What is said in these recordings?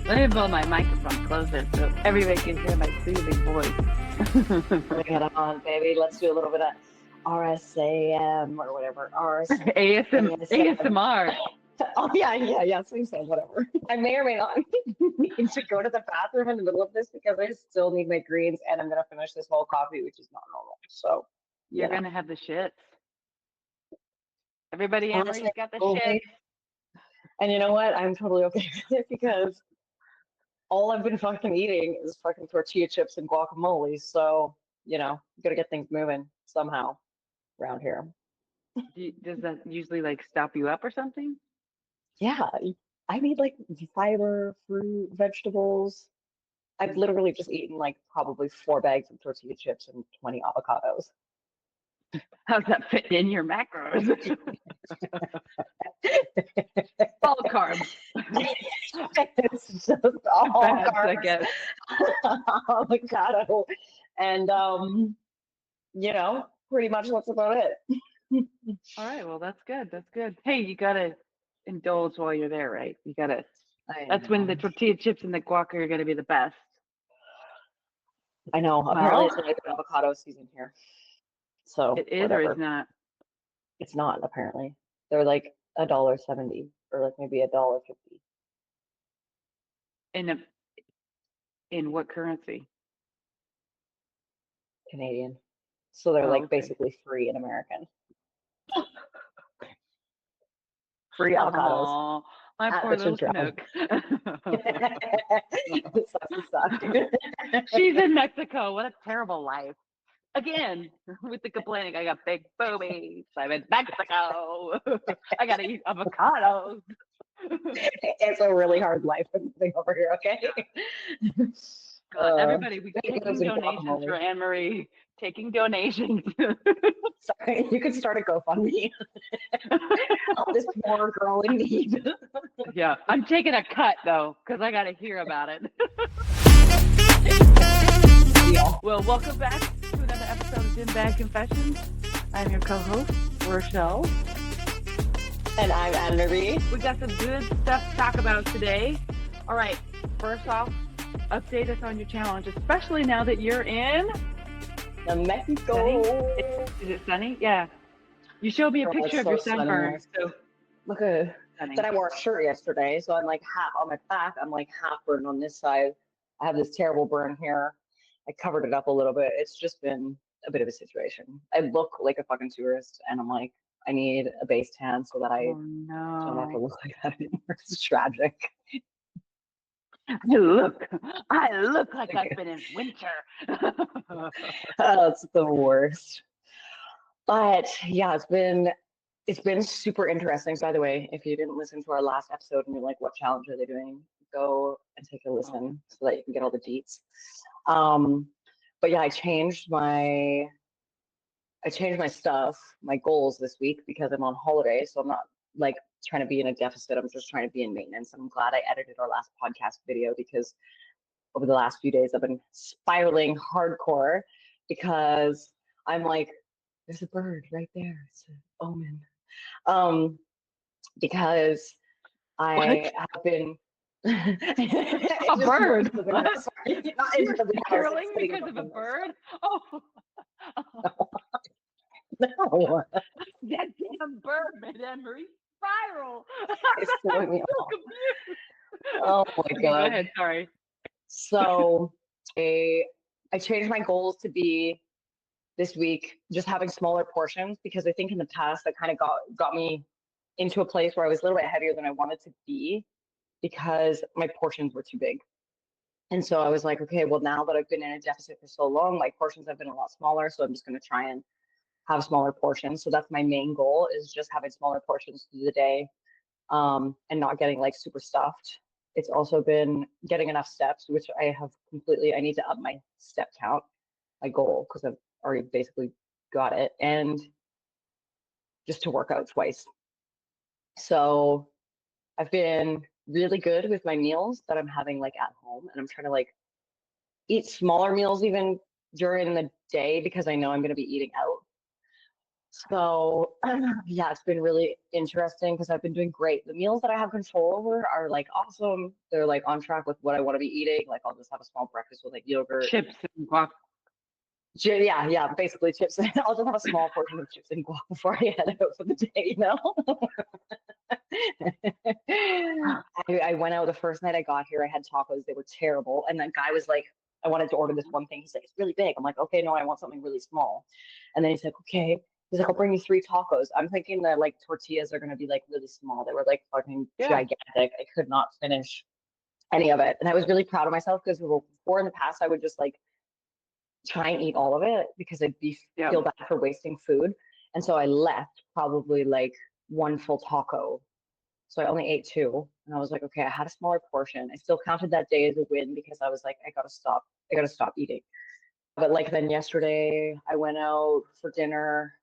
Let me blow my microphone closer so everybody can hear my soothing voice. Bring it on, baby. Let's do a little bit of RSAM or whatever. ASM. ASMR. Oh, yeah. Same, whatever. I may or may not need to go to the bathroom in the middle of this because I still need my greens and I'm going to finish this whole coffee, which is not normal. So, You're going to have the shits. Everybody, Honestly, AnnMarie's got the shits. And you know what? I'm totally okay with it because all I've been fucking eating is fucking tortilla chips and guacamole. So, you got to get things moving somehow around here. Does that usually like stop you up or something? Yeah, I need like fiber, fruit, vegetables. I've literally just eaten like probably 4 bags of tortilla chips and 20 avocados. How's that fit in your macros? All carbs. It's just all Fats, carbs. I guess. Avocado. And pretty much that's about it. All right, well that's good. That's good. Hey, you gotta indulge while you're there, right? You gotta that's when the tortilla chips and the guac are gonna be the best. I know. Apparently it's like avocado season here. So it is whatever. or is not? It's not, apparently. They're like $1.70 or like maybe $1.50. In what currency? Canadian. So they're like basically free in American. Free avocados. Aww, my poor little Chinook. She's in Mexico. What a terrible life. Again, with the complaining, I got big boobies. I'm in Mexico. I gotta eat avocados. It's a really hard life over here, okay? God, everybody, we taking donations for AnnMarie. Taking donations. Sorry, you could start a GoFundMe. This poor girl in need. Yeah, I'm taking a cut though, because I got to hear about it. Well, welcome back to another episode of Gym Bag Confessions. I'm your co-host, Rochelle. And I'm AnnMarie. We got some good stuff to talk about today. All right, first off, update us on your challenge, especially now that you're in Mexico. Is it sunny? Yeah. You showed me a picture of your sunburn. So look at that. I wore a shirt yesterday, so I'm like half on my back. I'm like half burned on this side. I have this terrible burn here. I covered it up a little bit. It's just been a bit of a situation. I look like a fucking tourist, and I'm like, I need a base tan so that I don't have to look like that anymore. It's tragic. I look like I've been in winter. That's the worst. But yeah, it's been super interesting. By the way, if you didn't listen to our last episode and you're like, what challenge are they doing? Go and take a listen so that you can get all the deets. But yeah, I changed my stuff, my goals this week because I'm on holiday. So I'm not like trying to be in a deficit. I'm just trying to be in maintenance. And I'm glad I edited our last podcast video because over the last few days I've been spiraling hardcore because I'm like, there's a bird right there. It's an omen. Because I have been a bird. Sorry, not caroling because of a bird. Oh. No. That damn bird made AnnMarie spiral. It's throwing me off. Oh my God. Go ahead, sorry. So I changed my goals to be this week just having smaller portions because I think in the past that kind of got me into a place where I was a little bit heavier than I wanted to be because my portions were too big. And so I was like, okay, well, now that I've been in a deficit for so long, my portions have been a lot smaller. So I'm just going to try and have smaller portions. So that's my main goal, is just having smaller portions through the day, and not getting like super stuffed. It's also been getting enough steps, which I need to up my step count, my goal, because I've already basically got it, and just to work out twice. So I've been really good with my meals that I'm having like at home, and I'm trying to like eat smaller meals even during the day because I know I'm going to be eating out. So yeah, it's been really interesting because I've been doing great. The meals that I have control over are like awesome. They're like on track with what I want to be eating. Like I'll just have a small breakfast with like yogurt and Chips and guac. yeah, basically chips. I'll just have a small portion of chips and guac before I head out for the day, you know? I went out the first night I got here. I had tacos. They were terrible. And that guy was like, I wanted to order this one thing. He's like, it's really big. I'm like, okay, no, I want something really small. And then he's like, okay. He's like, I'll bring you three tacos. I'm thinking that like tortillas are gonna be like really small. They were like fucking Yeah. gigantic. I could not finish any of it. And I was really proud of myself because before in the past I would just like try and eat all of it because I'd be Yeah. feel bad for wasting food. And so I left probably like one full taco. So I only ate two. And I was like, okay, I had a smaller portion. I still counted that day as a win because I was like, I gotta stop. I gotta stop eating. But like then yesterday I went out for dinner.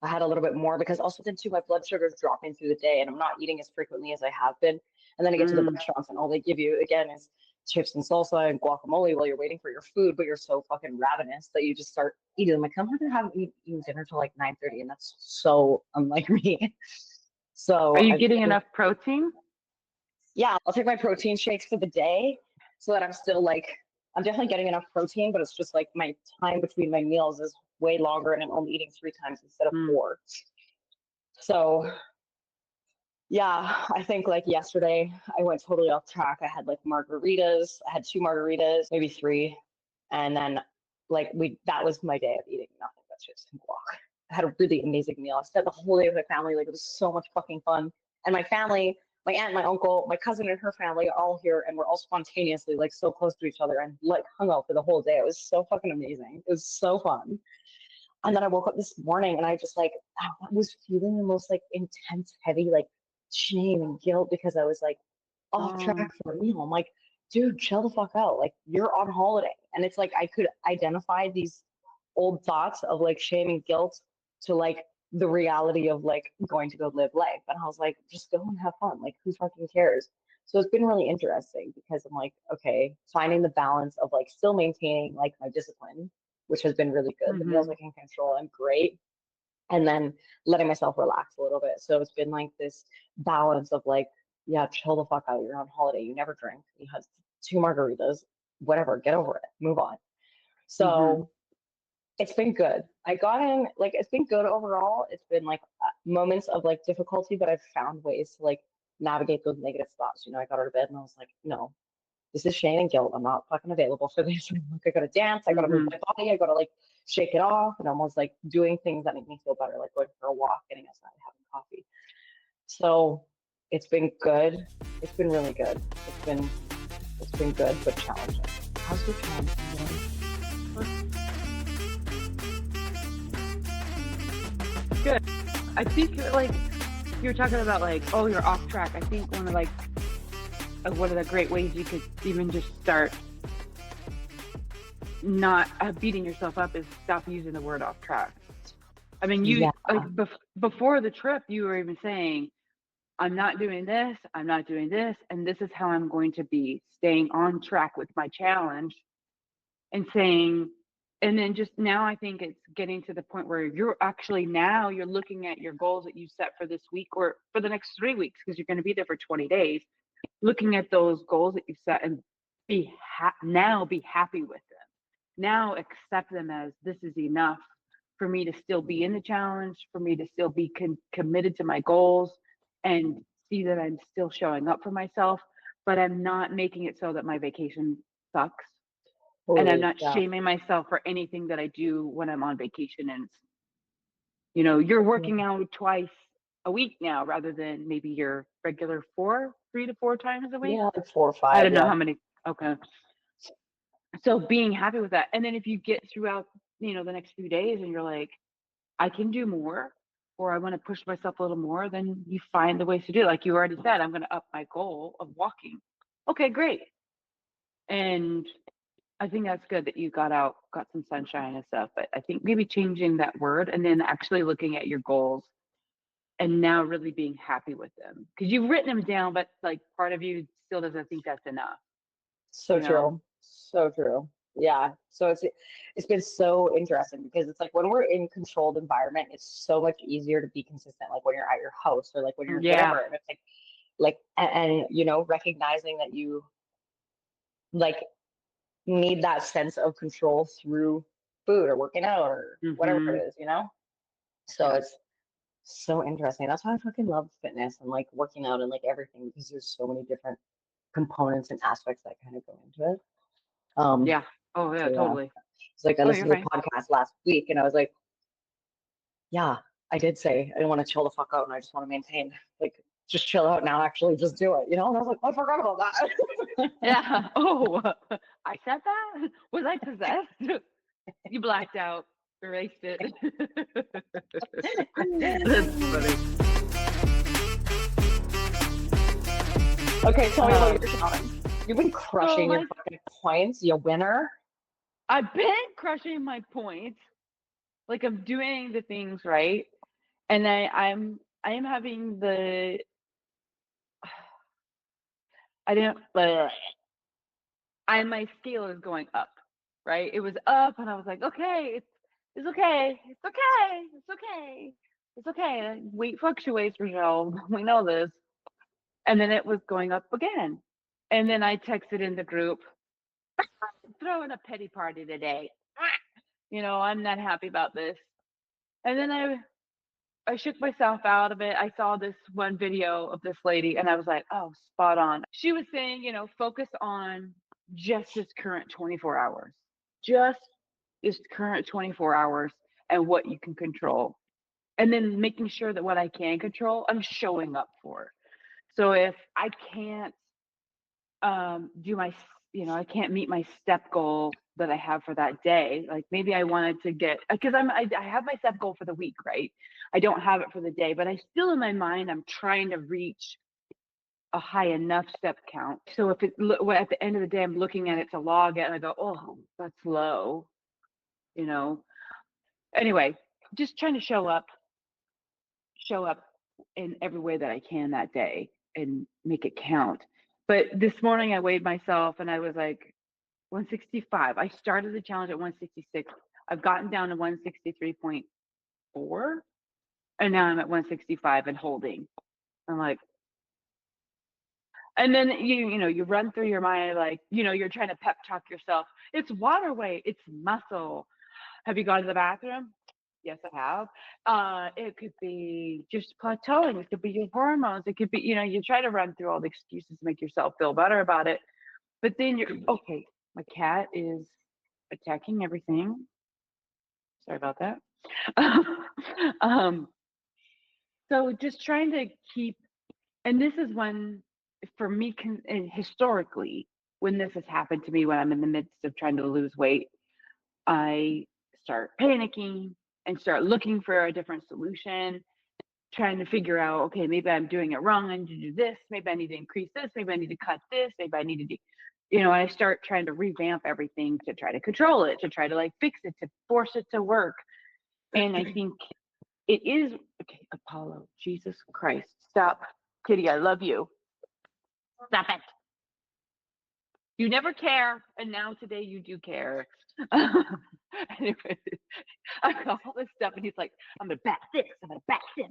I had a little bit more because also then too my blood sugar is dropping through the day and I'm not eating as frequently as I have been. And then I get to the Mm. restaurants and all they give you again is chips and salsa and guacamole while you're waiting for your food, but you're so fucking ravenous that you just start eating. I'm like, I'm not gonna have eating dinner till like 9:30, and that's so unlike me. Are So you I've getting been, enough protein? yeah, I'll take my protein shakes for the day so that I'm still like I'm definitely getting enough protein, but it's just like my time between my meals is way longer and I'm only eating three times instead of Mm. four. So yeah, I think like yesterday I went totally off track. I had like margaritas. I had two margaritas, maybe three. And then like we that was my day of eating nothing but chips and guac. I had a really amazing meal. I spent the whole day with my family. Like it was so much fucking fun. And my family, my aunt, my uncle, my cousin and her family are all here and we're all spontaneously like so close to each other and like hung out for the whole day. It was so fucking amazing. It was so fun. And then I woke up this morning and I just like I was feeling the most like intense, heavy like shame and guilt because I was like off Um, track for a meal. I'm like, dude, chill the fuck out. Like you're on holiday. And it's like I could identify these old thoughts of like shame and guilt to like the reality of like going to go live life. And I was like, just go and have fun. Like who fucking cares? So it's been really interesting because I'm like, okay, finding the balance of like still maintaining like my discipline, which has been really good. The meals mm-hmm. I can control, I'm great. And then letting myself relax a little bit. So it's been like this balance of like, yeah, chill the fuck out. You're on holiday. You never drink. You had two margaritas, whatever, get over it, move on. Mm-hmm. So it's been good. I got in, like, it's been good overall. It's been like moments of like difficulty, but I've found ways to like navigate those negative thoughts. You know, I got out of bed and I was like, no, this is shame and guilt. I'm not fucking available for this. Like, I gotta dance. I gotta move Mm-hmm. my body. I gotta like shake it off. And almost like doing things that make me feel better, like going for a walk, getting outside, having coffee. So it's been good. It's been really good. It's been good, but challenging. How's your challenge been Good. I think like you're talking about like, oh, you're off track. I think one of the great ways you could even just start not beating yourself up is stop using the word off track. I mean, doing? you Yeah. like before the trip, you were even saying, I'm not doing this, I'm not doing this, and this is how I'm going to be staying on track with my challenge and saying, and then just now I think it's getting to the point where you're actually now you're looking at your goals that you set for this week or for the next 3 weeks because you're going to be there for 20 days, looking at those goals that you set and now be happy with them. Now accept them as this is enough for me to still be in the challenge, for me to still be committed to my goals and see that I'm still showing up for myself, but I'm not making it so that my vacation sucks. And I'm Totally. not Yeah. shaming myself for anything that I do when I'm on vacation. And, you're Yeah. working out twice a week now rather than maybe your regular 3 to 4 times a week. Yeah, like four or I five. don't know Yeah. how many. Okay. So being happy with that. And then if you get throughout, the next few days and you're like, I can do more, or I want to push myself a little more, then you find the ways to do it. Like you already said, I'm going to up my goal of walking. Okay, great. And I think that's good that you got out, got some sunshine and stuff. But I think maybe changing that word and then actually looking at your goals and now really being happy with them because you've written them down, but like part of you still doesn't think that's enough, So you know? true. So true. Yeah. So it's been so interesting because it's like when we're in controlled environment, it's so much easier to be consistent. Like when you're at your house or like when you're Yeah. whatever. And it's and you know, recognizing that you like need that sense of control through food or working out or whatever Hmm. it is, you know? So Yeah. it's so interesting. That's why I fucking love fitness and like working out and like everything because there's so many different components and aspects that kind of go into it. Um, Yeah. Oh yeah, so yeah, totally. it's like I Oh, you're listened to fine. the podcast last week and I was like, yeah, I did say I want to chill the fuck out and I just want to maintain like just chill out now, actually just do it, you know? And I was like, I forgot about that. Yeah. Oh, I said that? Was I possessed? You blacked out. Erased it. That's funny. Okay, tell me about Um, your challenge. You've been so crushing your my fucking points, you winner. I've been crushing my points. Like I'm doing the things right. And I am having the I didn't my scale is going up, right? It was up and I was like, okay, it's okay. It's okay. It's okay. It's okay. Weight fluctuates, Rochelle. We know this. And then it was going up again. And then I texted in the group, throwing a pity party today. You know, I'm not happy about this. And then I shook myself out of it. I saw this one video of this lady and I was like, oh, spot on. She was saying, you know, focus on just this current 24 hours, just this current 24 hours and what you can control. And then making sure that what I can control, I'm showing up for. So if I can't do my, you know, I can't meet my step goal that I have for that day. Like maybe I wanted to get, because I have my step goal for the week, right? I don't have it for the day, but I still in my mind, I'm trying to reach a high enough step count. So if at the end of the day, I'm looking at it to log it and I go, oh, that's low, you know? Anyway, just trying to show up in every way that I can that day and make it count. But this morning I weighed myself and I was like 165. I started the challenge at 166. I've gotten down to 163.4 and now I'm at 165 and holding. I'm like, and then you run through your mind like, you're trying to pep talk yourself. It's water weight, it's muscle. Have you gone to the bathroom? Yes, I have. It could be just plateauing. It could be your hormones. It could be, you try to run through all the excuses to make yourself feel better about it. But then you're okay. My cat is attacking everything. Sorry about that. um, so just trying to keep, and this is when, for me, and historically, when this has happened to me, when I'm in the midst of trying to lose weight, I start panicking and start looking for a different solution, trying to figure out, okay, maybe I'm doing it wrong. I need to do this. Maybe I need to increase this. Maybe I need to cut this. Maybe I need to do, I start trying to revamp everything to try to control it, to try to like fix it, to force it to work. And I think it is, okay, Apollo, Jesus Christ, stop. Kitty, I love you. Stop it. You never care. And now today you do care. Anyway, I got all this stuff, and he's like, I'm gonna back this, I'm gonna back this.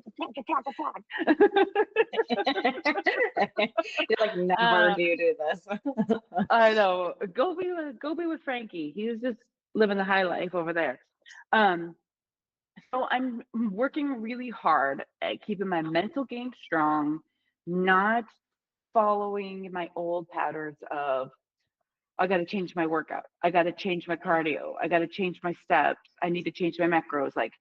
You're like, never do you do this. I know. Go be with Frankie. He's just living the high life over there. So I'm working really hard at keeping my mental game strong, not following my old patterns of I got to change my workout. I got to change my cardio. I got to change my steps. I need to change my macros. Like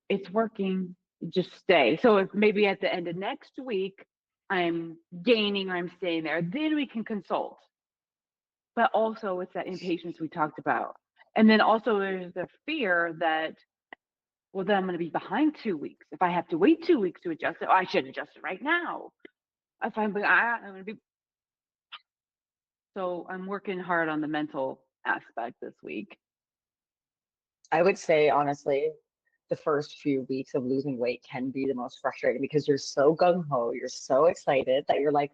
it's working. Just stay. So if maybe at the end of next week I'm gaining or I'm staying there, then we can consult. But also it's that impatience we talked about. And then also there's the fear that, well, then I'm going to be behind 2 weeks. If I have to wait 2 weeks to adjust it, I should adjust it right now. If I'm going to be, so I'm working hard on the mental aspect this week. I would say, honestly, the first few weeks of losing weight can be the most frustrating because you're so gung ho, you're so excited that you're like,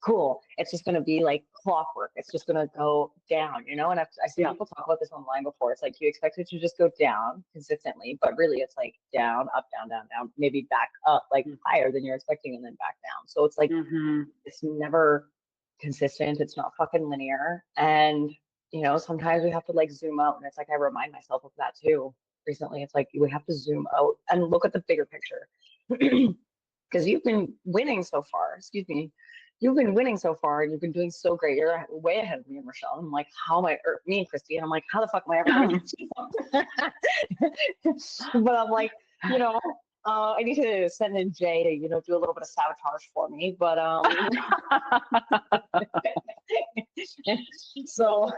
cool. It's just going to be like clockwork. It's just going to go down, you know? And I've seen Yeah. people talk about this online before. It's like you expect it to just go down consistently, but really it's like down, up, down, down, down, maybe back up, like higher than you're expecting and then back down. So it's like, Mm-hmm. it's never consistent. It's not fucking linear. And, you know, sometimes we have to like zoom out. And it's like, I remind myself of that too. Recently, it's like we have to zoom out and look at the bigger picture. Because you've been winning so far. Excuse me. You've been winning so far, and you've been doing so great. You're way ahead of me and Rochelle. I'm like, how am I? Or me and Kristie, and I'm like, how the fuck am I ever going to keep up? But I'm like, you know, I need to send in Jay to, you know, do a little bit of sabotage for me. But so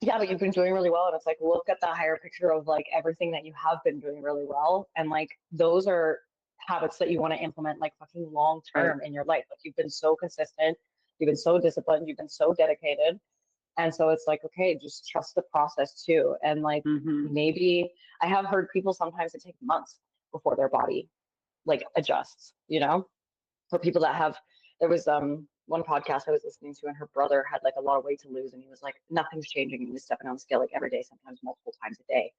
yeah, but you've been doing really well, and it's like, look at the higher picture of like everything that you have been doing really well, and like those are habits that you want to implement like fucking long term in your life. Like you've been so consistent, you've been so disciplined, you've been so dedicated, and so it's like, okay, just trust the process too. And like Mm-hmm. maybe I have heard people sometimes it takes months before their body like adjusts, you know, for people that have. There was one podcast I was listening to, and her brother had like a lot of weight to lose, and he was like, nothing's changing, and he was stepping on the scale like every day, sometimes multiple times a day.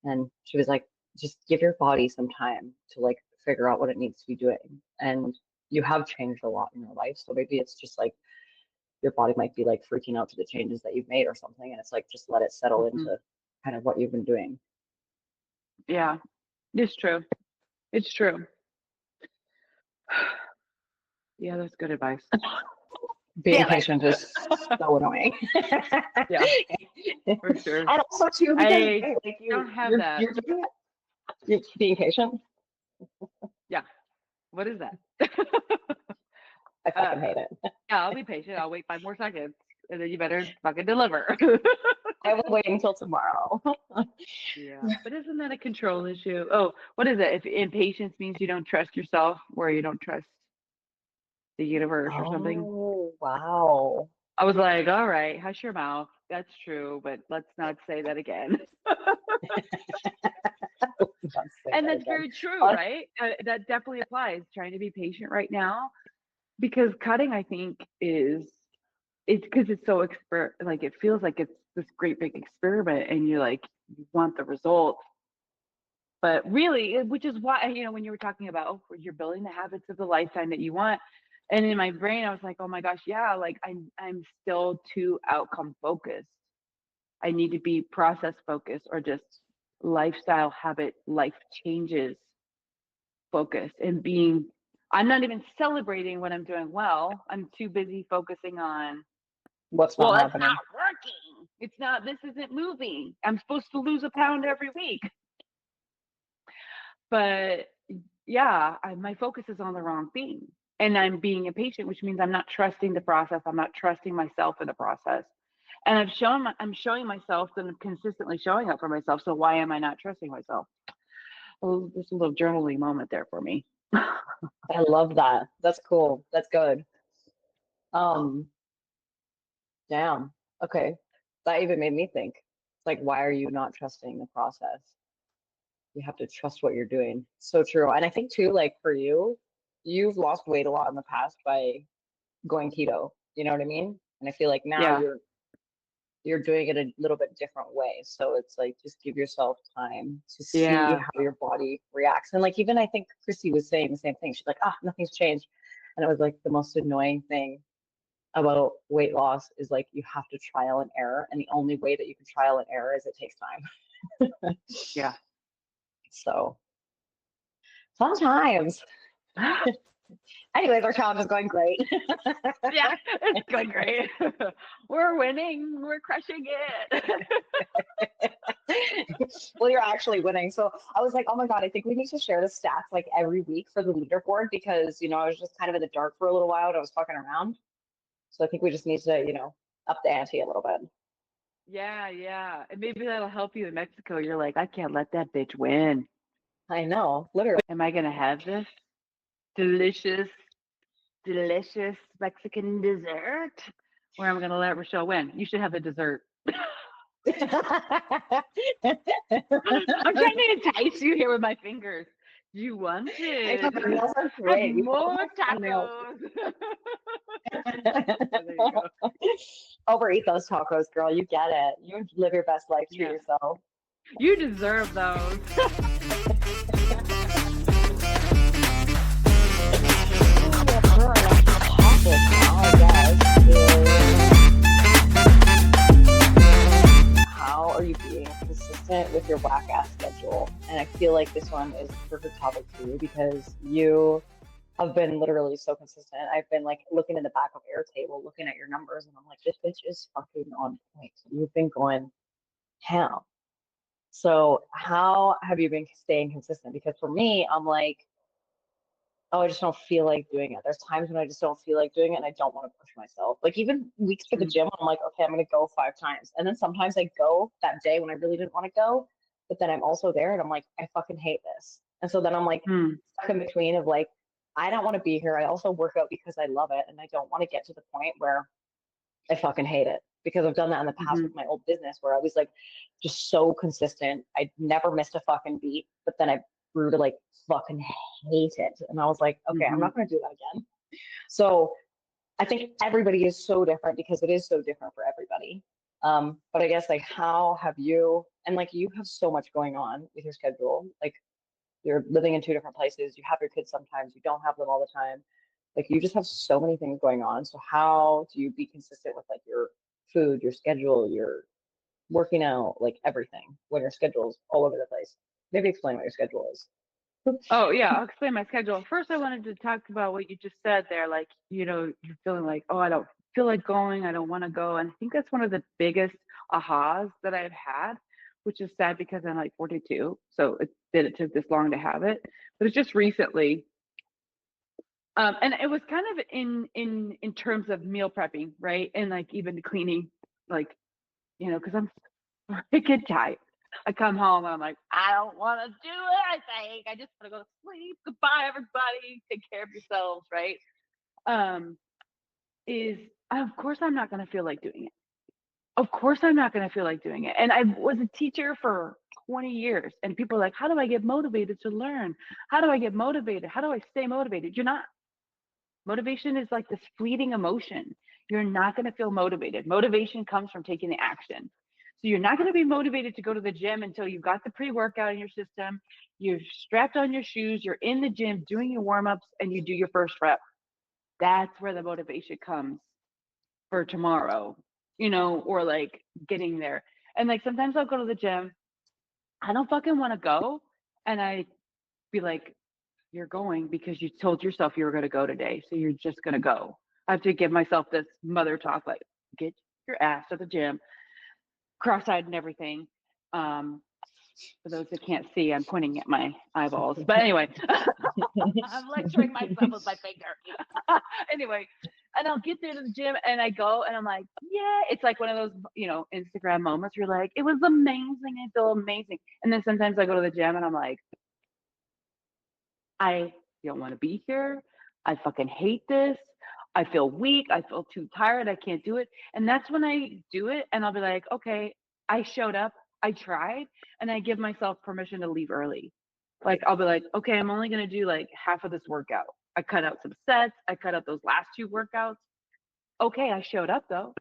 And she was like, just give your body some time to like figure out what it needs to be doing. And you have changed a lot in your life, so maybe it's just like your body might be like freaking out to the changes that you've made or something, and it's like just let it settle Mm-hmm. into kind of what you've been doing. Yeah, it's true. It's true. Yeah, that's good advice. Being patient is so annoying. Yeah, for sure. And also too, because I like don't have that. you're doing it. You're being patient. Yeah. What is that? I fucking hate it. Yeah, I'll be patient. I'll wait 5 more seconds, and then you better fucking deliver. I will wait until tomorrow. Yeah, but isn't that a control issue? Oh, what is it? If impatience means you don't trust yourself, or you don't trust the universe or something. Oh, wow. I was like, all right, hush your mouth. That's true, but let's not say that again. And that's very true, right? That definitely applies. Trying to be patient right now, because cutting, I think, it's because it's so like it feels like it's this great big experiment, and you're like you want the results, but really, which is why when you were talking about you're building the habits of the lifetime that you want, and in my brain I was like, oh my gosh, yeah, like I'm still too outcome focused. I need to be process focused, or just lifestyle habit life changes focused, and being I'm not even celebrating when I'm doing well. I'm too busy focusing on, What's well, not it's happening? not working. It's not, this isn't moving. I'm supposed to lose a pound every week. But yeah, my focus is on the wrong thing. And I'm being impatient, which means I'm not trusting the process. I'm not trusting myself in the process. And I'm showing myself that I'm consistently showing up for myself. So why am I not trusting myself? Well, just a little journaling moment there for me. I love that. That's cool. That's good. Um, damn. Okay. That even made me think. It's like, why are you not trusting the process? You have to trust what you're doing. So true. And I think too, like for you, you've lost weight a lot in the past by going keto. You know what I mean? And I feel like now Yeah. you're doing it a little bit different way. So it's like just give yourself time to see Yeah. how your body reacts. And like even I think Kristie was saying the same thing. She's like, nothing's changed. And it was like the most annoying thing about weight loss is like you have to trial and error. And the only way that you can trial and error is it takes time. Yeah. So fun times. Anyways, our challenge is going great. Yeah, it's going great. We're winning. We're crushing it. Well, you're actually winning. So I was like, oh my God, I think we need to share the stats like every week for the leaderboard because, I was just kind of in the dark for a little while and I was fucking around. So I think we just need to, up the ante a little bit. Yeah, yeah. And maybe that'll help you in Mexico. You're like, I can't let that bitch win. I know, literally. Am I going to have this delicious, delicious Mexican dessert? Or I'm going to let Rochelle win? You should have the dessert. I'm trying to entice you here with my fingers. You I know wanted. the meals are Have great. We have the more most fun meals. tacos. So there you go. Overeat those tacos, girl. You get it. You live your best life. Treat Yeah. yourself. You deserve those. Oh, for our next topic now, I guess, is how are you being consistent with your whack ass schedule? And I feel like this one is the perfect topic for you because you have been literally so consistent. I've been like looking in the back of Airtable, looking at your numbers, and I'm like, this bitch is fucking on point. You've been going ham. So how have you been staying consistent? Because for me, I'm like, oh, I just don't feel like doing it. There's times when I just don't feel like doing it and I don't want to push myself. Like even weeks for the Mm, gym, I'm like, okay, I'm gonna go 5 times. And then sometimes I go that day when I really didn't want to go, but then I'm also there and I'm like, I fucking hate this. And so then I'm like mm, stuck in between of like, I don't want to be here. I also work out because I love it. And I don't want to get to the point where I fucking hate it because I've done that in the past mhm, with my old business where I was like just so consistent. I never missed a fucking beat, but then I grew to like fucking hate it. And I was like, okay, I'm mhm. not going to do that again. So I think everybody is so different because it is so different for everybody. But I guess like, how have you, and like you have so much going on with your schedule. Like you're living in two different places. You have your kids sometimes, you don't have them all the time. Like you just have so many things going on. So how do you be consistent with like your food, your schedule, your working out, like everything when your schedule's all over the place? Maybe explain what your schedule is. Oh yeah, I'll explain my schedule. First, I wanted to talk about what you just said there. Like, you're feeling like, oh, I don't feel like going. I don't want to go. And I think that's one of the biggest ahas that I've had, which is sad because I'm like 42. So it took this long to have it. But it's just recently. And it was kind of in terms of meal prepping, right? And like even cleaning, like, because I'm freaking tired. I come home and I'm like, I don't want to do it. I think I just want to go to sleep. Goodbye, everybody. Take care of yourselves, right? Um, is of course I'm not going to feel like doing it. Of course I'm not going to feel like doing it. And I was a teacher for 20 years, and people are like, how do I get motivated to learn? How do I get motivated? How do I stay motivated? You're not. Motivation is like this fleeting emotion. You're not going to feel motivated. Motivation comes from taking the action. So you're not going to be motivated to go to the gym until you've got the pre-workout in your system, you're strapped on your shoes, you're in the gym doing your warm-ups, and you do your first rep. That's where the motivation comes for tomorrow, or like getting there. And like sometimes I'll go to the gym, I don't fucking want to go, and I be like, you're going because you told yourself you were going to go today. So you're just going to go. I have to give myself this mother talk like, get your ass to the gym, cross eyed and everything. Um, for those that can't see, I'm pointing at my eyeballs. But anyway, I'm lecturing myself with my finger. Anyway, and I'll get there to the gym and I go and I'm like, yeah, it's like one of those, Instagram moments. You're like, it was amazing. I feel amazing. And then sometimes I go to the gym and I'm like, I don't want to be here. I fucking hate this. I feel weak. I feel too tired. I can't do it. And that's when I do it. And I'll be like, okay, I showed up. I tried. And I give myself permission to leave early. Like, I'll be like, okay, I'm only going to do like half of this workout. I cut out some sets. I cut out those last two workouts. Okay, I showed up though.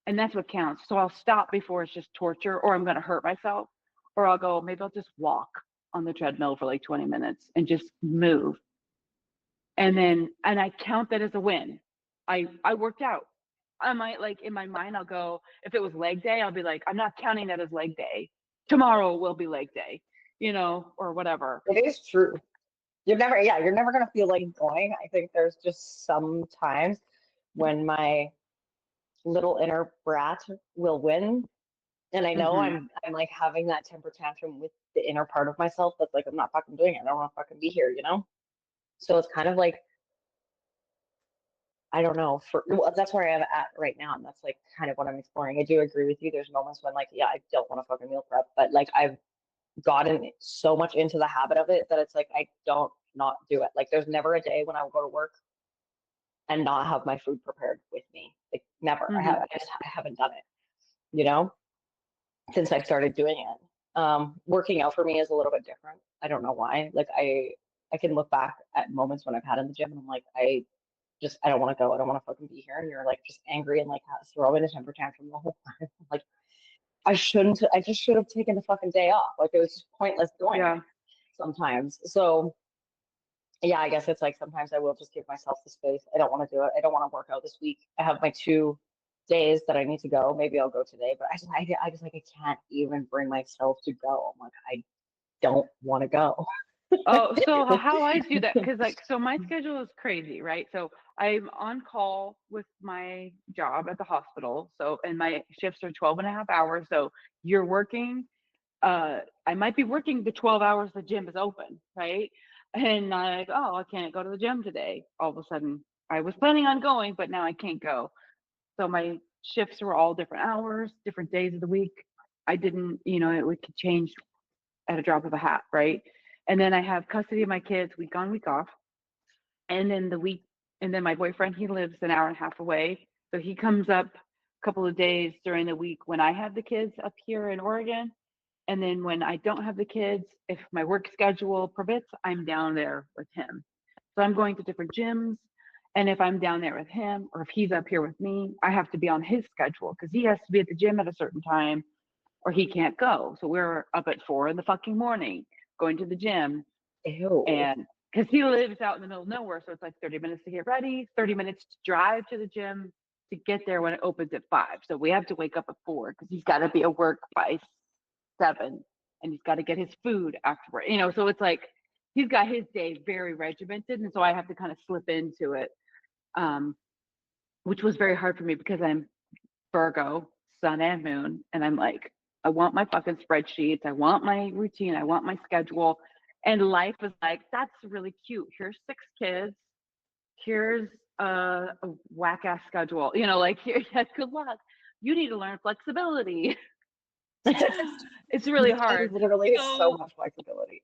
And that's what counts. So I'll stop before it's just torture or I'm going to hurt myself. Or I'll go, maybe I'll just walk on the treadmill for like 20 minutes and just move, and I count that as a win. I worked out. I might, like, in my mind I'll go, if it was leg day, I'll be like, I'm not counting that as leg day. Tomorrow will be leg day, or whatever. It is true. You're never gonna feel like going. I think there's just some times when my little inner brat will win. And I know Mhm. I'm like having that temper tantrum with the inner part of myself that's like, I'm not fucking doing it. I don't want to fucking be here, you know? So it's kind of like, I don't know, well, that's where I am at right now. And that's like kind of what I'm exploring. I do agree with you. There's moments when like, yeah, I don't want to fucking meal prep, but like I've gotten so much into the habit of it that it's like I don't not do it. Like there's never a day when I will go to work and not have my food prepared with me. Like never. Mhm. I haven't done it, you know, since I've started doing it. Working out for me is a little bit different. I don't know why. Like I can look back at moments when I've had in the gym and I'm like, I don't want to go. I don't want to fucking be here. And you're like just angry and like throwing a temper tantrum the whole time. Like, I just should have taken the fucking day off. Like, it was just pointless doing Yeah. it sometimes. So yeah, I guess it's like sometimes I will just give myself the space. I don't want to do it. I don't want to work out this week. I have my 2 days that I need to go. Maybe I'll go today, but I just like, I can't even bring myself to go. I'm like, I don't want to go. Oh, so how I do that, because like, so my schedule is crazy, right? So I'm on call with my job at the hospital. So, and my shifts are 12 and a half hours. So you're working, I might be working the 12 hours the gym is open, right? And I'm like, oh, I can't go to the gym today. All of a sudden, I was planning on going, but now I can't go. So my shifts were all different hours, different days of the week. I didn't, it could change at a drop of a hat, right? And then I have custody of my kids week on, week off. And then and then my boyfriend, he lives an hour and a half away. So he comes up a couple of days during the week when I have the kids up here in Oregon. And then when I don't have the kids, if my work schedule permits, I'm down there with him. So I'm going to different gyms. And if I'm down there with him or if he's up here with me, I have to be on his schedule because he has to be at the gym at a certain time or he can't go. So we're up at 4 in the fucking morning going to the gym. Ew. And because he lives out in the middle of nowhere, so it's like 30 minutes to get ready, 30 minutes to drive to the gym to get there when it opens at 5. So we have to wake up at 4 because he's got to be at work by 7 and he's got to get his food afterward. So it's like he's got his day very regimented. And so I have to kind of slip into it, which was very hard for me because I'm Virgo, sun and moon. And I'm like, I want my fucking spreadsheets. I want my routine. I want my schedule. And life is like, that's really cute. Here's 6 kids. Here's a whack ass schedule. Like, here, yeah, good luck. You need to learn flexibility. It's really hard. Literally so much flexibility.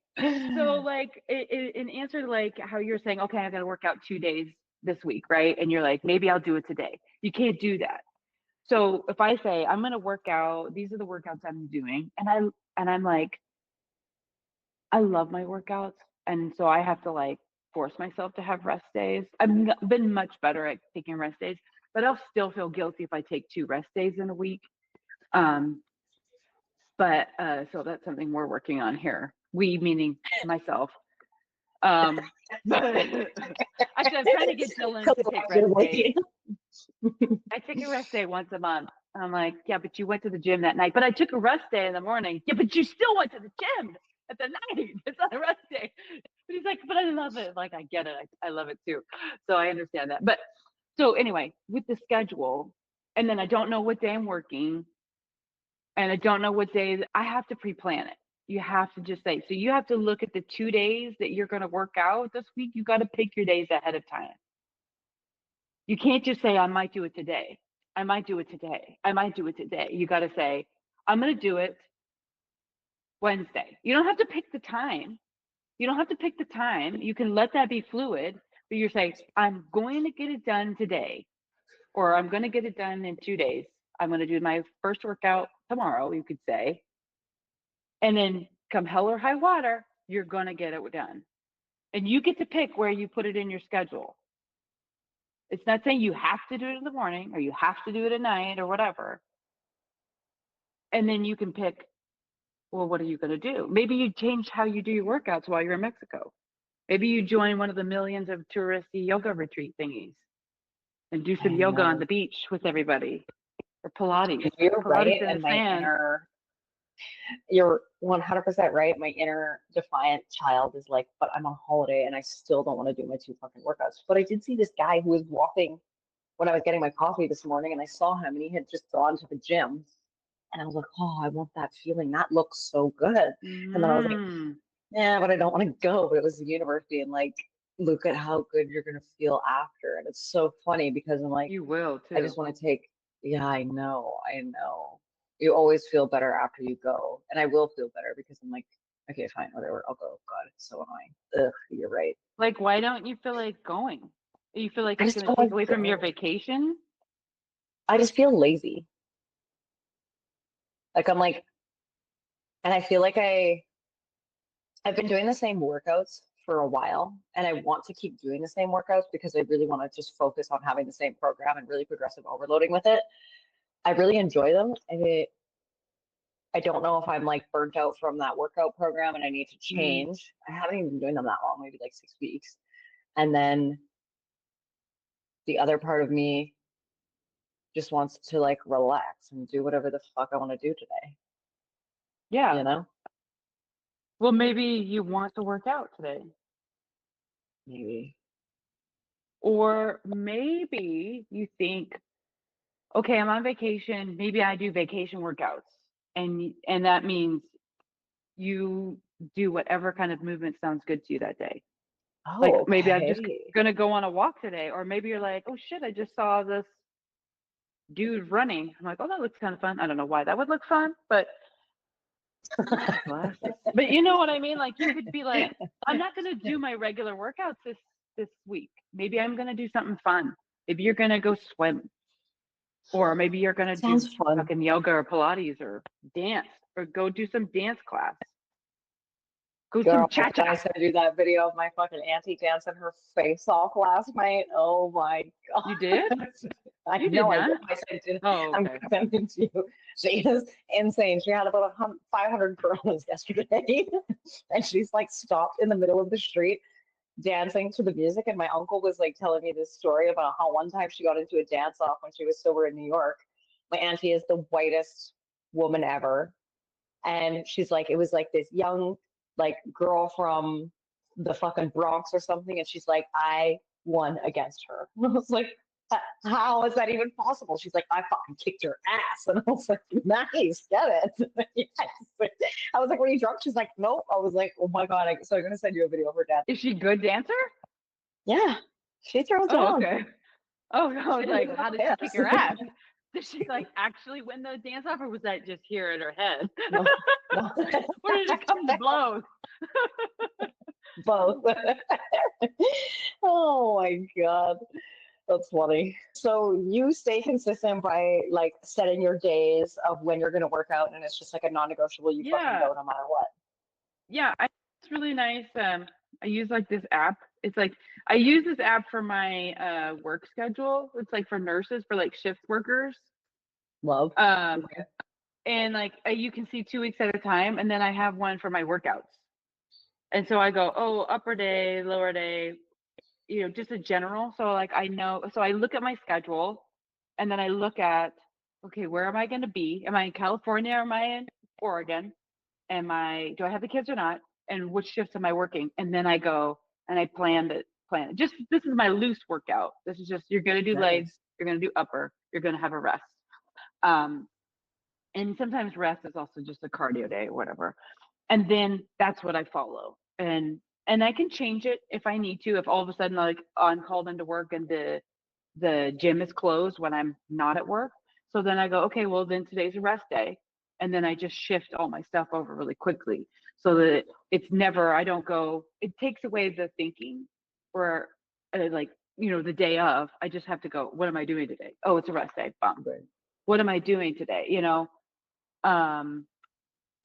So like, in answer to like how you're saying, okay, I got to work out 2 days this week, right? And you're like, maybe I'll do it today. You can't do that. So if I say I'm going to work out, these are the workouts I'm doing, and I'm like, I love my workouts, and so I have to like force myself to have rest days. Been much better at taking rest days, but I'll still feel guilty if I take 2 rest days in a week. But so that's something we're working on here. We meaning myself. But actually, I'm trying to get Dylan to take rest days. I take a rest day once a month. I'm like, yeah, but you went to the gym that night. But I took a rest day in the morning. Yeah, but you still went to the gym at the night. It's not a rest day. But he's like, but I love it. Like, I get it. I love it too. So I understand that. But so anyway, with the schedule, and then I don't know what day I'm working, and I don't know what days I have to pre-plan it. You have to just say, so you have to look at the 2 days that you're going to work out this week. You got to pick your days ahead of time. You can't just say, I might do it today. I might do it today. I might do it today. You got to say, I'm going to do it Wednesday. You don't have to pick the time. You don't have to pick the time. You can let that be fluid, but you're saying, I'm going to get it done today, or I'm going to get it done in 2 days. I'm going to do my first workout tomorrow, you could say. And then come hell or high water, you're going to get it done. And you get to pick where you put it in your schedule. It's not saying you have to do it in the morning or you have to do it at night or whatever. And then you can pick, well, what are you going to do? Maybe you change how you do your workouts while you're in Mexico. Maybe you join one of the millions of touristy yoga retreat thingies and do some yoga on the beach with everybody or Pilates. You're Pilates right. in And the sand. You're 100% right. My inner defiant child is like, but I'm on holiday and I still don't want to do my 2 fucking workouts. But I did see this guy who was walking when I was getting my coffee this morning, and I saw him and he had just gone to the gym. And I was like, oh, I want that feeling. That looks so good. And then I was like, yeah, but I don't want to go. But it was the universe being like, look at how good you're going to feel after. And it's so funny because I'm like, you will too. I just want to take, yeah, I know. You always feel better after you go. And I will feel better because I'm like, okay, fine, whatever, I'll go. God, it's so annoying. Ugh, you're right. Like, why don't you feel like going? You feel like I it's just going to don't take away from your vacation? I just feel lazy. Like I'm like, and I feel like I've been doing the same workouts for a while, and I want to keep doing the same workouts because I really want to just focus on having the same program and really progressive overloading with it. I really enjoy them, and I don't know if I'm like burnt out from that workout program and I need to Mm. change. I haven't even been doing them that long, maybe like 6 weeks. And then the other part of me just wants to like relax and do whatever the fuck I want to do today, you Yeah. know? Well, maybe you want to work out today. Maybe. Or maybe you think, okay, I'm on vacation. Maybe I do vacation workouts. And that means you do whatever kind of movement sounds good to you that day. Like Oh, maybe I'm just okay. gonna go on a walk today, or maybe you're like, oh shit, I just saw this dude running. I'm like, oh, that looks kind of fun. I don't know why that would look fun, but classic. But you know what I mean? Like you could be like, I'm not gonna do my regular workouts this week. Maybe I'm gonna do something fun. Maybe you're gonna go swim, or maybe you're gonna do Sounds fun. fucking yoga or Pilates or dance, or go do some dance class. Go some Girl, cha did I cha. send you that video of my fucking auntie dancing her face off last night? Oh my You did? God. I You did know I did. not? I sent it. Oh, I'm okay. gonna send it to you. She is insane. She had about 500 girls yesterday. And she's like stopped in the middle of the street dancing to the music. And my uncle was like telling me this story about how one time she got into a dance off when she was sober in New York. My auntie is the whitest woman ever. And she's like, it was like this young like girl from the fucking Bronx or something, and she's like, I won against her. And I was like, how is that even possible? She's like, I fucking kicked her ass, and I was like, nice, get it. Yes. I was like, were you drunk? She's like, nope. I was like, oh my god. So I'm gonna send you a video of her dance. Is she a good dancer? Yeah, she throws Oh, down. okay. Oh, I was She like, did how did she kick yes. her ass? Did she like actually win the dance off, or was that just here in her head? No, no. Or did it come to blows? Both. Oh my god. That's funny. So you stay consistent by like setting your days of when you're going to work out, and it's just like a non-negotiable. You fucking Yeah, go no matter what. yeah. It's really nice. I use like this app. It's like I use this app for my work schedule. It's like for nurses, for like shift workers. Love. Um, Okay. and like you can see 2 weeks at a time, and then I have one for my workouts. And so I go, oh, upper day, lower day, just a general. So like I know, so I look at my schedule, and then I look at, okay, where am I going to be? Am I in California or am I in Oregon? Do I have the kids or not? And which shifts am I working? And then I go and I plan it. Just this is my loose workout. This is just, you're going to do legs, Nice. you're going to do upper, you're going to have a rest. Um, and sometimes rest is also just a cardio day or whatever. And then that's what I follow. And I can change it if I need to. If all of a sudden like I'm called into work and the gym is closed when I'm not at work, so then I go, okay, well then today's a rest day, and then I just shift all my stuff over really quickly so that it's never, I don't go. It takes away the thinking, or like the day of. I just have to go. What am I doing today? Oh, it's a rest day. Bum. Great. What am I doing today? Um,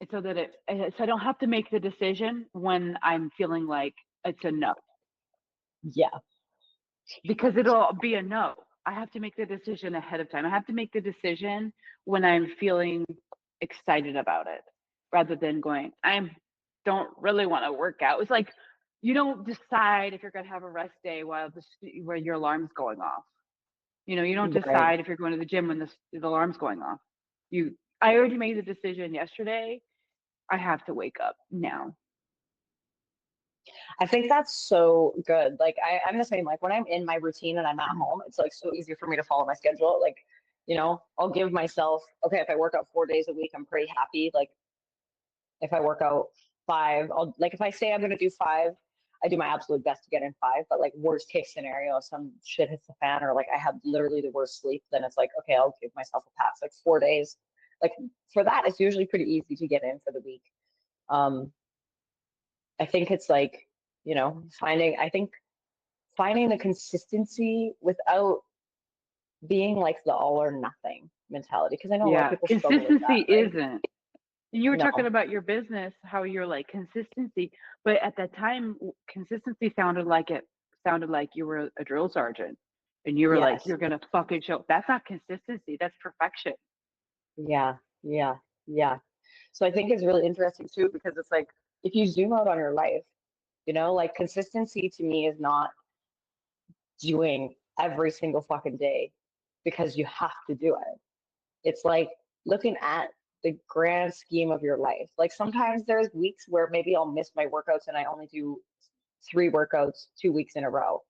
and so I don't have to make the decision when I'm feeling like it's a no, Yeah. because it'll be a no. I have to make the decision ahead of time. I have to make the decision when I'm feeling excited about it, rather than going, I don't really want to work out. It's like you don't decide if you're going to have a rest day where your alarm's going off. You don't Right. decide if you're going to the gym when the alarm's going off. I already made the decision yesterday. I have to wake up now. I think that's so good. Like I'm the same. Like when I'm in my routine and I'm at home, it's like so easy for me to follow my schedule. Like, I'll give myself, okay, if I work out 4 days a week, I'm pretty happy. Like if I work out five, if I say I'm gonna do five, I do my absolute best to get in five. But like worst case scenario, if some shit hits the fan or like I have literally the worst sleep, then it's like, okay, I'll give myself a pass. Like 4 days. Like for that, it's usually pretty easy to get in for the week. Um, I think it's like, finding the consistency without being like the all or nothing mentality. Because I know a lot of Yeah, people struggle with that, consistency right? isn't. And you were talking No. about your business, how you're like consistency, but at that time, consistency sounded like you were a drill sergeant, and you were like, Yes. you're gonna fucking show. That's not consistency. That's perfection. Yeah. Yeah. Yeah. So I think it's really interesting too, because it's like if you zoom out on your life, like consistency to me is not doing every single fucking day because you have to do it. It's like looking at the grand scheme of your life. Like sometimes there's weeks where maybe I'll miss my workouts and I only do 3 workouts 2 weeks in a row.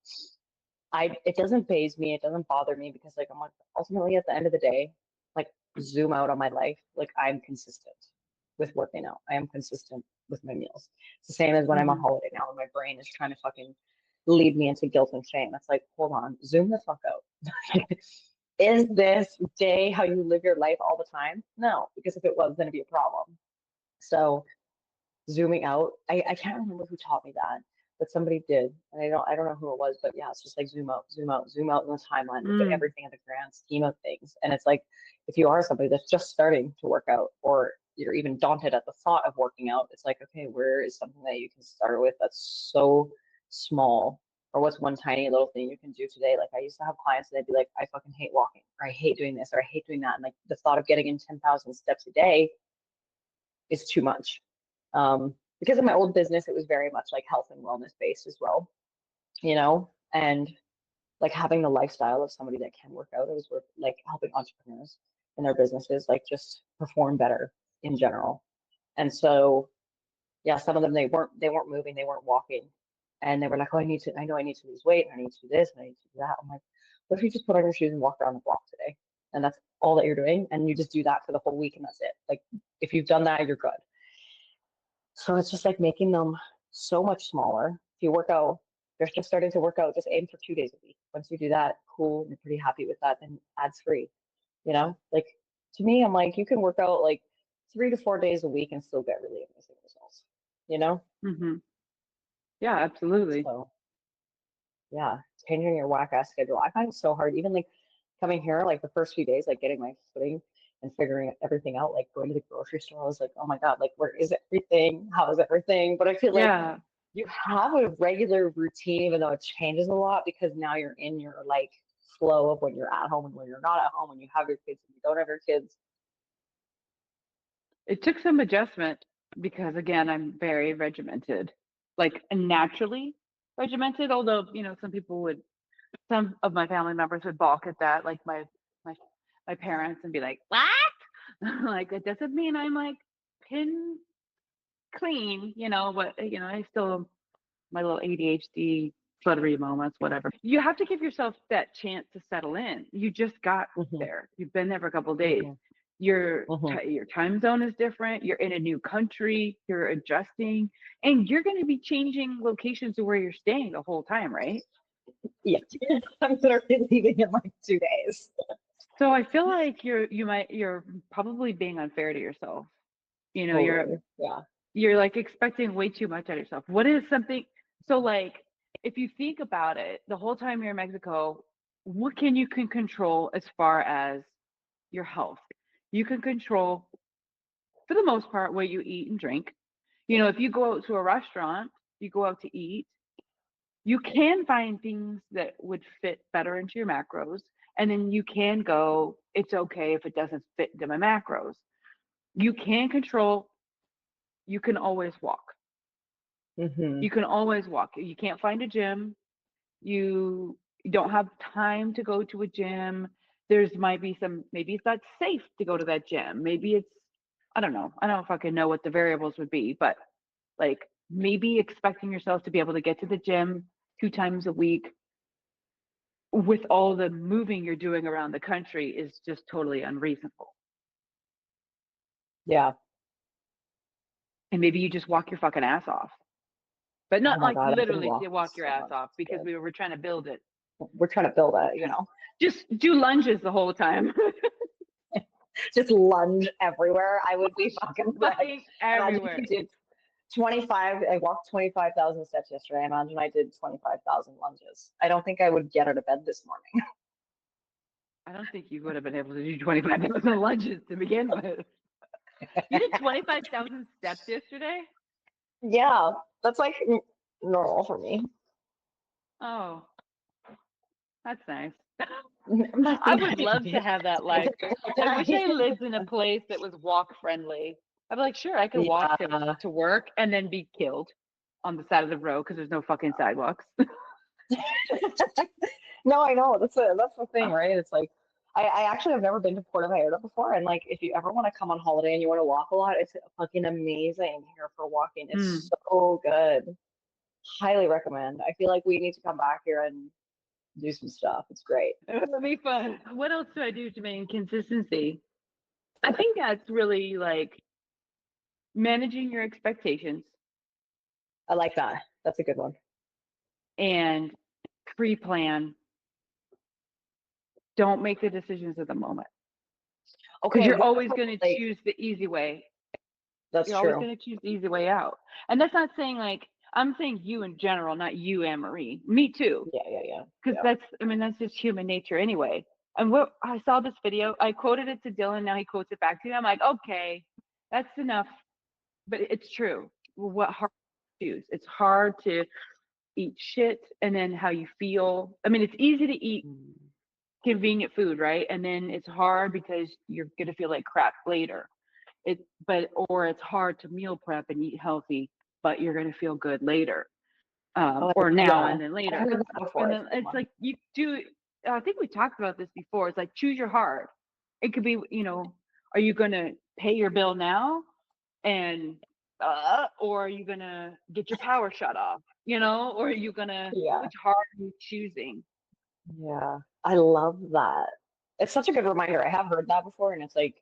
It doesn't faze me, it doesn't bother me because like I'm like ultimately at the end of the day, like zoom out on my life, like I'm consistent with working out. I am consistent with my meals. It's the same as when I'm on Hmm. holiday now and my brain is trying to fucking lead me into guilt and shame. It's like, hold on, zoom the fuck out. Is this day how you live your life all the time? No, because if it was, then it'd be a problem. So zooming out. I can't remember who taught me that, but somebody did. And I don't know who it was, but yeah, it's just like zoom out, zoom out, zoom out in the timeline, look at Mm. everything in the grand scheme of things. And it's like if you are somebody that's just starting to work out or you're even daunted at the thought of working out, it's like, okay, where is something that you can start with that's so small? Or what's one tiny little thing you can do today? Like I used to have clients and they'd be like, I fucking hate walking, or I hate doing this, or I hate doing that. And like the thought of getting in 10,000 steps a day is too much. Because of my old business, it was very much like health and wellness based as well, and like having the lifestyle of somebody that can work out. It was like helping entrepreneurs in their businesses, like just perform better in general. And so, yeah, some of them they weren't moving, they weren't walking, and they were like, oh, I know I need to lose weight, and I need to do this, and I need to do that. I'm like, what if you just put on your shoes and walk around the block today? And that's all that you're doing, and you just do that for the whole week, and that's it. Like if you've done that, you're good. So it's just like making them so much smaller. If you work out, you're just starting to work out, just aim for 2 days a week. Once you do that, cool, you're pretty happy with that, then ads free. Like to me, I'm like, you can work out like 3 to 4 days a week and still get really amazing results, you know? Hmm. Yeah, absolutely. So yeah, changing your whack ass schedule. I find it so hard. Even like coming here, like the first few days, like getting my footing and figuring everything out, like going to the grocery store, I was like, oh my God, like where is everything? How is everything? But I feel like Yeah. you have a regular routine, even though it changes a lot because now you're in your like flow of when you're at home and when you're not at home, when you have your kids and you don't have your kids. It took some adjustment because again, I'm very regimented, like naturally regimented, although, some of my family members would balk at that, like my my parents, and be like, "What?" Like it doesn't mean I'm like pin clean, but I still my little ADHD fluttery moments, whatever. You have to give yourself that chance to settle in. You just got Hmm. there. You've been there for a couple of days. Hmm. Your Hmm. your time zone is different. You're in a new country. You're adjusting, and you're going to be changing locations to where you're staying the whole time, right? Yeah, I'm literally leaving in like 2 days. So I feel like you're probably being unfair to yourself. You know, you're Totally. Yeah. you're like expecting way too much out of yourself. What is something so like if you think about it, the whole time you're in Mexico, what can control as far as your health? You can control for the most part what you eat and drink. If you go out to a restaurant, you go out to eat, you can find things that would fit better into your macros. And then you can go, it's okay if it doesn't fit into my macros. You can control, you can always walk. Hmm. You can always walk. You can't find a gym. You don't have time to go to a gym. There's might be maybe it's not safe to go to that gym. Maybe it's, I don't know. I don't fucking know what the variables would be, but like maybe expecting yourself to be able to get to the gym 2 times a week with all the moving you're doing around the country is just totally unreasonable. Yeah. And maybe you just walk your fucking ass off, but Oh not my like God, I've been literally to walking walk your so ass much. off It's because good. we were trying to build it. We're trying to build it. Just do lunges the whole time. Just lunge everywhere. I would be fucking wrecked. Fucking Imagine if everywhere. you did 25, I walked 25,000 steps yesterday. Imagine I did 25,000 lunges. I don't think I would get out of bed this morning. I don't think you would have been able to do 25,000 lunges to begin with. You did 25,000 steps yesterday? Yeah, that's like normal for me. Oh, that's nice. Must be I would nice. love to have that life. I wish I lived in a place that was walk friendly. I'd be like, sure, I could walk Yeah. to work and then be killed on the side of the road because there's no fucking sidewalks. No, I know. That's the thing, right? It's like I actually have never been to Puerto Vallarta before, and like if you ever want to come on holiday and you want to walk a lot, it's fucking amazing here for walking. Hmm. It's so good. Highly recommend. I feel like we need to come back here and do some stuff. It's great. It would be fun. What else do I do to maintain consistency? I think that's really like managing your expectations I like that. That's a good one. and pre-plan. Don't make the decisions at the moment because Okay, you're what always about going to like choose the easy way. that's You're always true. going to choose the easy way out. And that's not saying like, I'm saying you in general, not you, AnnMarie. Me too. Yeah, yeah, yeah. Because Yeah. that's just human nature anyway. And what I saw this video, I quoted it to Dylan. Now he quotes it back to me. I'm like, okay, that's enough. But it's true. What hard to choose? It's hard to eat shit and then how you feel. I mean, it's easy to eat convenient food, right? And then it's hard because you're gonna feel like crap later. Or it's hard to meal prep and eat healthy, but you're gonna feel good later, Oh, I or love now and that. then I've later. heard that before. And It's then a good it's one. like you do. I think we talked about this before. It's like choose your heart. It could be, are you gonna pay your bill now, and or are you gonna get your power shut off? Or are you gonna? Yeah. Which heart are you choosing? Yeah. I love that. It's such a good reminder. I have heard that before, and it's like,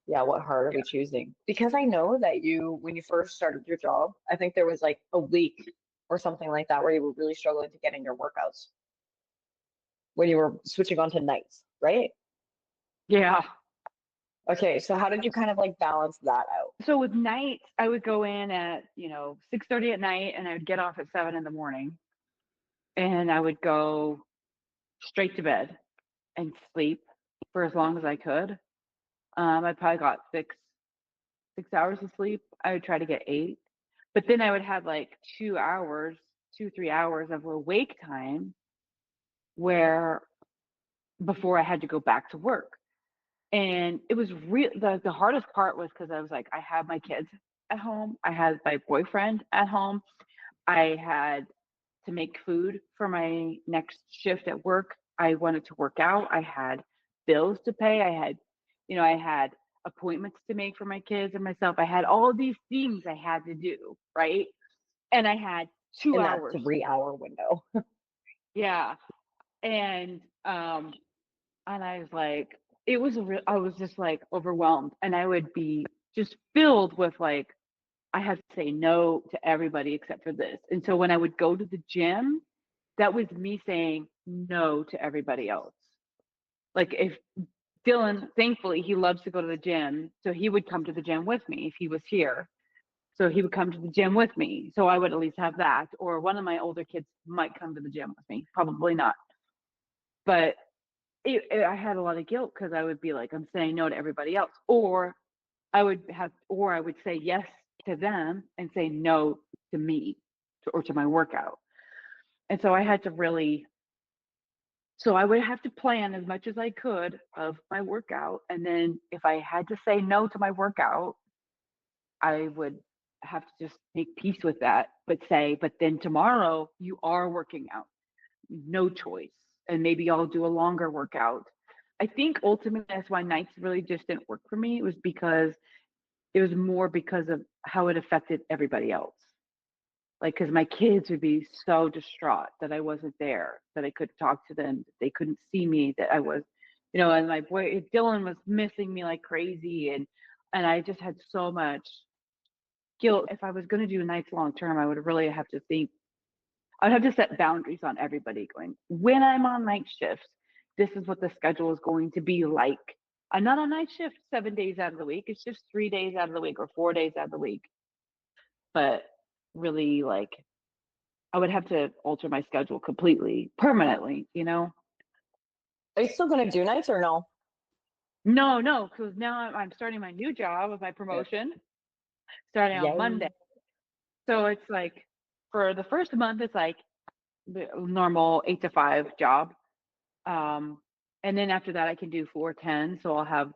yeah, what heart are we choosing? Because I know that when you first started your job, I think there was like a week or something like that where you were really struggling to get in your workouts when you were switching on to nights, right? Yeah. Okay, so how did you kind of like balance that out? So with nights, I would go in at 6:30 at night, and I would get off at 7 in the morning, and I would go straight to bed and sleep for as long as I could. I probably got 6 hours of sleep. I would try to get 8, but then I would have like 2 hours, 3 hours of awake time where before I had to go back to work. And it was real. The hardest part was because I was like, I had my kids at home, I had my boyfriend at home, I had to make food for my next shift at work. I wanted to work out. I had bills to pay. I had appointments to make for my kids and myself. I had all these things I had to do, right? And I had two In that hours. 3 hour window. Yeah. And I was like, I was just like overwhelmed, and I would be just filled with like I had to say no to everybody except for this. And so when I would go to the gym, that was me saying no to everybody else. Like if Dylan, thankfully, he loves to go to the gym. So he would come to the gym with me if he was here. So he would come to the gym with me. So I would at least have that. Or one of my older kids might come to the gym with me. Probably not. But I had a lot of guilt because I would be like, I'm saying no to everybody else. Or I would say yes to them and say no to me or to my workout. And so I would have to plan as much as I could of my workout. And then if I had to say no to my workout, I would have to just make peace with that, but then tomorrow you are working out, no choice. And maybe I'll do a longer workout. I think ultimately that's why nights really just didn't work for me. It was more because of how it affected everybody else. Like, because my kids would be so distraught that I wasn't there, that I couldn't talk to them, that they couldn't see me, that I was, and my boy Dylan was missing me like crazy, and I just had so much guilt. If I was going to do nights long term, I would really have to think. I'd have to set boundaries on everybody. Going when I'm on night shifts, this is what the schedule is going to be like. I'm not on night shift 7 days out of the week. It's just 3 days out of the week or 4 days out of the week. But really, like, I would have to alter my schedule completely, permanently. Are you still gonna do nights or no? No, because now I'm starting my new job with my promotion starting on Monday. Yay. So it's like for the first month, it's like the normal 8 to 5 job. And then after that, I can do 410. So I'll have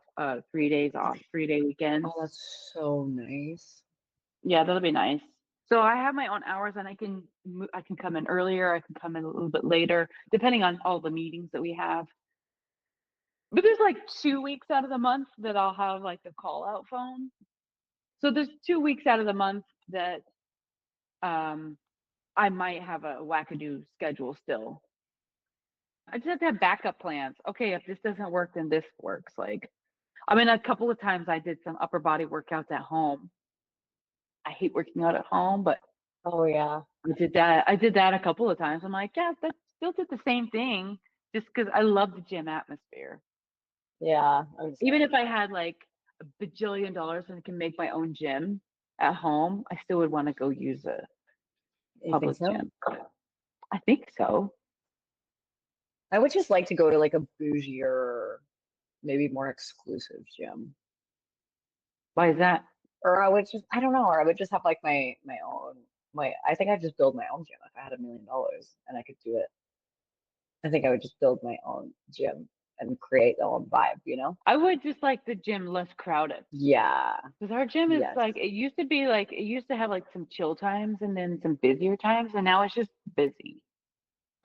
3 days off, 3-day weekends. Oh, that's so nice. Yeah, that'll be nice. So I have my own hours, and I can come in earlier. I can come in a little bit later, depending on all the meetings that we have. But there's like 2 weeks out of the month that I'll have like a call out phone. So there's 2 weeks out of the month that I might have a wackadoo schedule still. I just have to have backup plans. Okay, if this doesn't work, then this works. Like, I mean, a couple of times I did some upper body workouts at home. I hate working out at home, but Oh yeah. I did that. I did that a couple of times. I'm like, yeah, that still did the same thing, just because I love the gym atmosphere. Yeah. I'm the Even same. if I had like a bajillion dollars and can make my own gym at home, I still would want to go use a You think public so? gym. I think so. I would just like to go to like a bougier, maybe more exclusive gym. Why is that? Or I would just, I don't know, or I would just have like my own, I think I'd just build my own gym if I had $1 million and I could do it. I think I would just build my own gym and create my own vibe, you know? I would just like the gym less crowded. Yeah. Because our gym is Yes. like, it used to be like, it used to have like some chill times and then some busier times, and now it's just busy.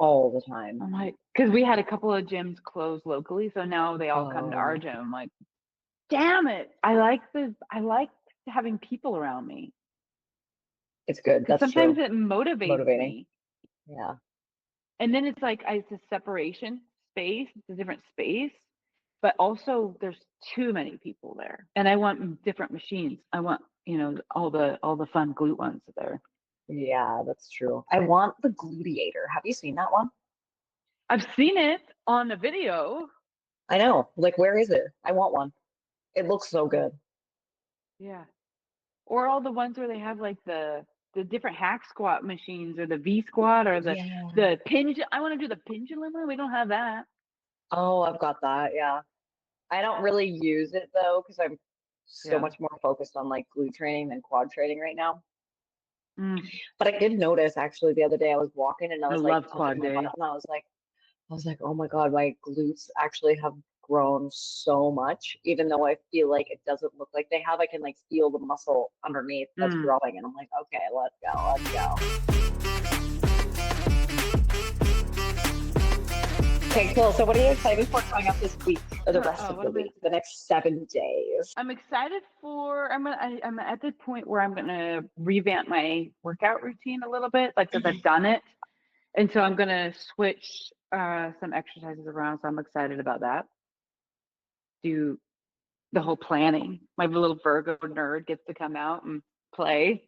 All the time. I'm like, because we had a couple of gyms close locally, so now they all come to our Oh, gym. I'm like, damn it. I like having people around me. it's good. Because That's sometimes true. it motivates Motivating. me. Yeah. And then it's like it's a separation space, it's a different space, but also there's too many people there. And I want different machines. I want, all the fun glute ones there. Yeah, that's true. I want the gluteator. Have you seen that one? I've seen it on a video. I know. Like, where is it? I want one. It looks so good. Yeah. Or all the ones where they have like the different hack squat machines or the V squat or the Yeah. the pinch. I want to do the pendulum one. We don't have that. Oh, I've got that. Yeah. I don't really use it though, because I'm so Yeah. much more focused on like glute training than quad training right now. Mm, But I did notice actually the other day I was walking and I I was like love touching quad my butt day. and I was like, oh my God, my glutes actually have grown so much, even though I feel like it doesn't look like they have. I can like feel the muscle underneath that's Mm. growing, and I'm like, okay, let's go, let's go. Okay, cool. So, what are you excited for coming up this week or the rest of What the am I? week, the next 7 days? I'm excited for. I'm at the point where I'm gonna revamp my workout routine a little bit, like because I've done it, and so I'm gonna switch some exercises around. So I'm excited about that. Do the whole planning. My little Virgo nerd gets to come out and play.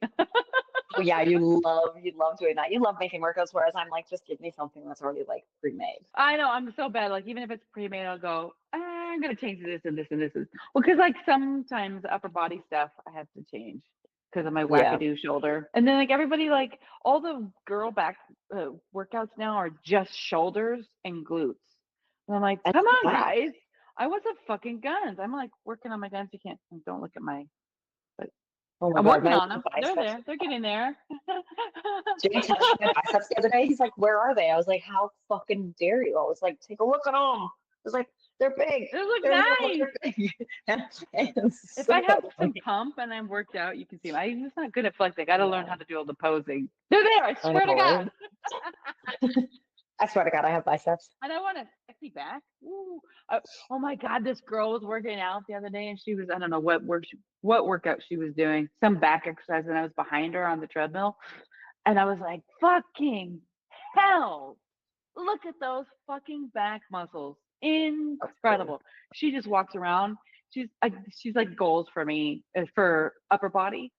Oh yeah, you love doing that. You love making workouts, whereas I'm like, just give me something that's already like pre-made. I know I'm so bad. Like even if it's pre-made, I'll go. I'm gonna change this and this and this. Well, because like sometimes the upper body stuff I have to change because of my Yeah, wackadoo shoulder. And then like everybody, like all the girl back workouts now are just shoulders and glutes. And I'm like, and come on, back. guys. I want some fucking guns. I'm like working on my guns. You can't. Don't look at my. But Oh my I'm God, working my on them. They're biceps. there. They're getting there. Jimmy touched my biceps the other day. He's like, "Where are they?" I was like, "How fucking dare you?" I was like, "Take a look at them." I was like, "They're big. They look They're little. nice. They're big." And If I so have some pump and I'm worked out, you can see them. I'm just not good at flex. I got to learn yeah, how to do all the posing. They're there. I I swear to know, right? God. I swear to God, I have biceps. And I want a sexy back. Ooh. Oh my God, this girl was working out the other day, and she was, I don't know what workout she was doing, some back exercise, and I was behind her on the treadmill, and I was like, fucking hell! Look at those fucking back muscles, That's cool. incredible. She just walks around. She's like goals for me for upper body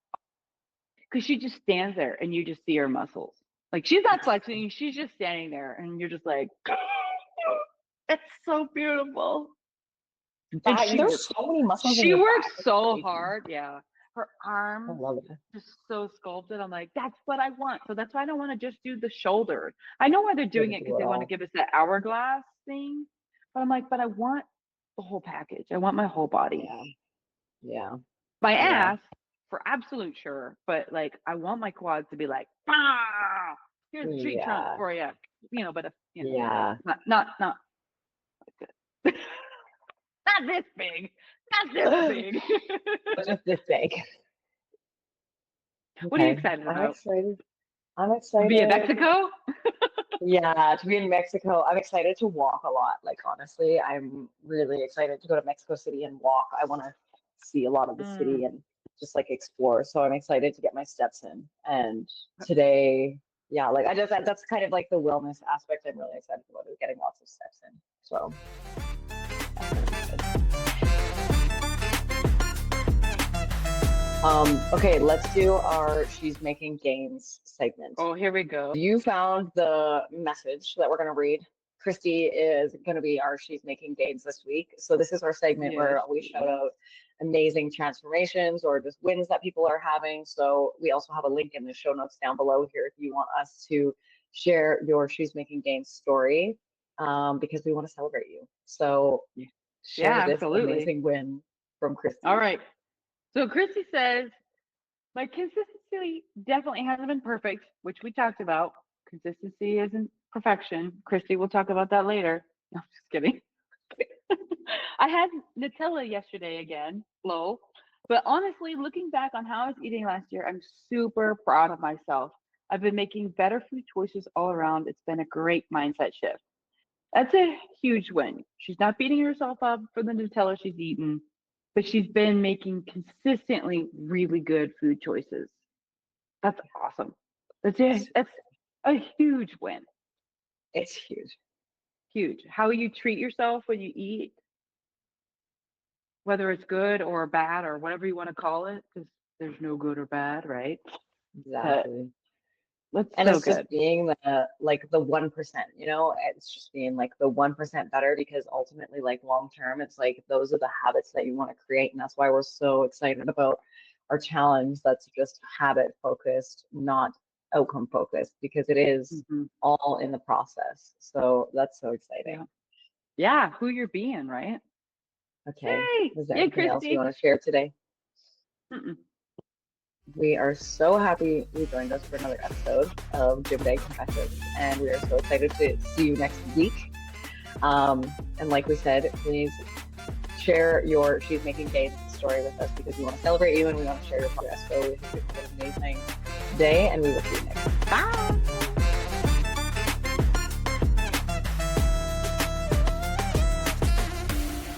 because she just stands there and you just see her muscles. Like she's not flexing, she's just standing there, and you're just like, it's so beautiful. And Back, there's so many muscles in she your works back. It's so crazy. hard. Yeah. Her I arms love it. just so sculpted. I'm like, that's what I want. So that's why I don't want to just do the shoulders. I know why they're You doing gotta it do because it they want to all. give us that hourglass thing. But I'm like, but I want the whole package. I want my whole body. Yeah. Yeah. My Yeah. ass for absolute sure, but like I want my quads to be like, ah, here's a tree trunk Yeah. for you, but if Yeah. not like this. Not this big, not this big. But just this big. What are you Okay. excited I'm about? excited. I'm Via excited. Mexico? Yeah, to be in Mexico. I'm excited to walk a lot. Like, honestly, I'm really excited to go to Mexico City and walk. I want to see a lot of the Mm. city and just like explore. So I'm excited to get my steps in. And today, yeah, like that's kind of like the wellness aspect I'm really excited about is getting lots of steps in. So that's gonna be good. Okay, let's do our She's Making Gains segment. Oh, here we go. You found the message that we're going to read. Kristie is going to be our She's Making Gains this week. So this is our segment where Yes. we shout out amazing transformations or just wins that people are having. So we also have a link in the show notes down below here if you want us to share your She's Making Gains story, because we want to celebrate you. So share Yeah, this absolutely. amazing win from Kristie. All right. So Kristie says, my consistency definitely hasn't been perfect, which we talked about. Consistency isn't perfection. Kristie will talk about that later. No, I'm just kidding. I had Nutella yesterday again, lol. But honestly, looking back on how I was eating last year, I'm super proud of myself. I've been making better food choices all around. It's been a great mindset shift. That's a huge win. She's not beating herself up for the Nutella she's eaten, but she's been making consistently really good food choices. That's awesome. That's a huge win. It's huge. Huge. How you treat yourself when you eat, whether it's good or bad or whatever you want to call it, because there's no good or bad, right? But Exactly. that's And so it's just good. being the 1%, it's just being like the 1% better because ultimately like long term, it's like those are the habits that you want to create. And that's why we're so excited about our challenge that's just habit focused, not outcome focused, because it is Hmm. all in the process. So that's so exciting. Yeah. Yeah, who you're being, right? Okay. Yay! Is there Yay, anything else you Kristie. want to share today? Mm-mm. We are so happy you joined us for another episode of Gym Day Confessions, and we are so excited to see you next week. And like we said, please share your She's Making Gains story with us because we want to celebrate you and we want to share your progress. So we hope you have an amazing day, and we will see you next time. Bye.